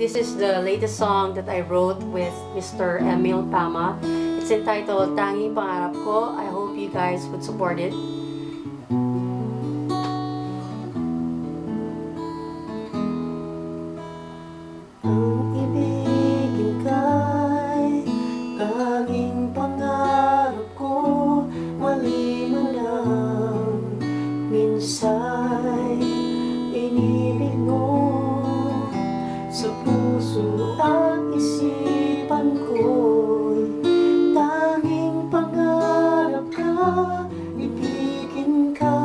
this is the latest song that I wrote with Mr. Emil Tama. It's entitled Tanging Pangarap Ko. I hope you guys would support it. Ang ibigin ka'y tanging pangarap ko, mali man lang minsa'y inibig mo sa puso at isipan ko'y tanging pangarap ka, ibigin ka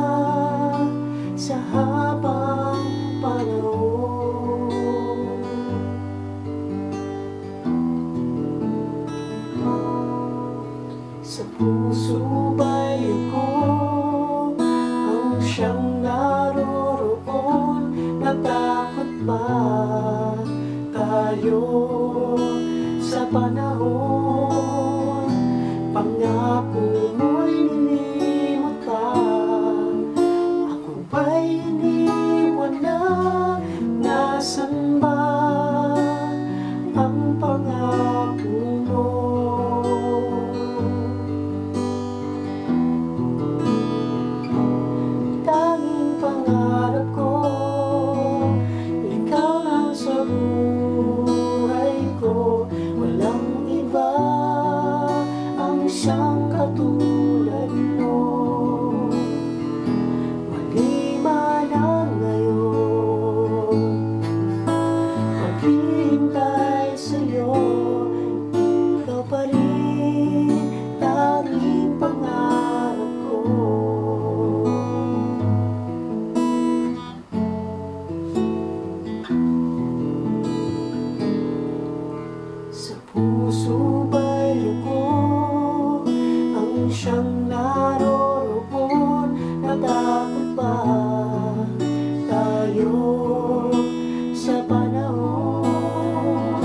sa habang panahon. Sa puso ba'y ako ang siyang naroroon? Natakot ba tayo sa panahon? Pangako mo'y nilimot pa, ako ba'y iniwan na? Nasaan ba ang pangako mo? Tanging pangarap ko, ikaw lang sa buhay ko. Walang iba ang siyang katulad mo. Mali man ang ngayon, maghihintay sa'yo, ikaw pa rin tanging pangarap ko. Sa puso ba'y ako ang siyang naroroon? Natakot ba tayo sa panahon?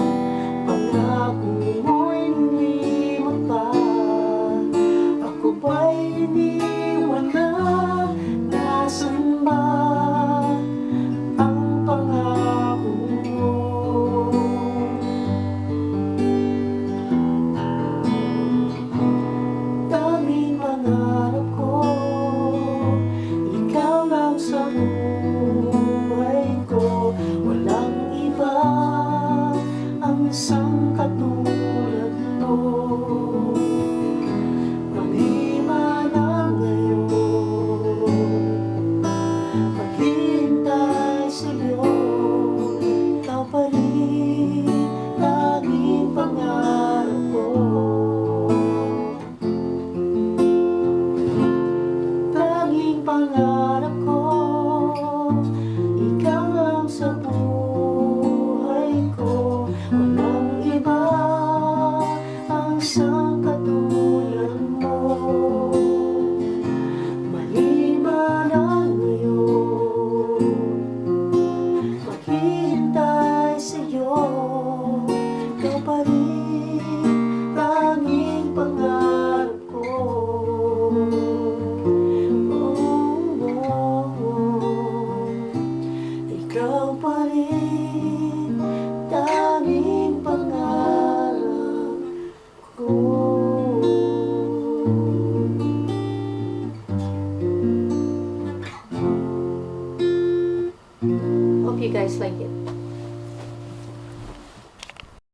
Pangako mo'y nilimot pa, ako ba'y iniwan na? Nasaan ba ang pangako mo? Tanging pangarap ko, ikaw lang sa buhay ko. Walang iba ang isang katulad mo. Mali man ang ngayon, maghihintay sa'yo, ikaw pa rin tanging pangarap ko. Tanging pangarap ko, ikaw lang sa buhay ko. Walang iba ang isang katulad mo. Mali man ang ngayon, maghihintay sa'yo, ikaw pa rin tanging pangarap ko. Ikaw pa rin tanging pangarap ko. Hope you guys like it.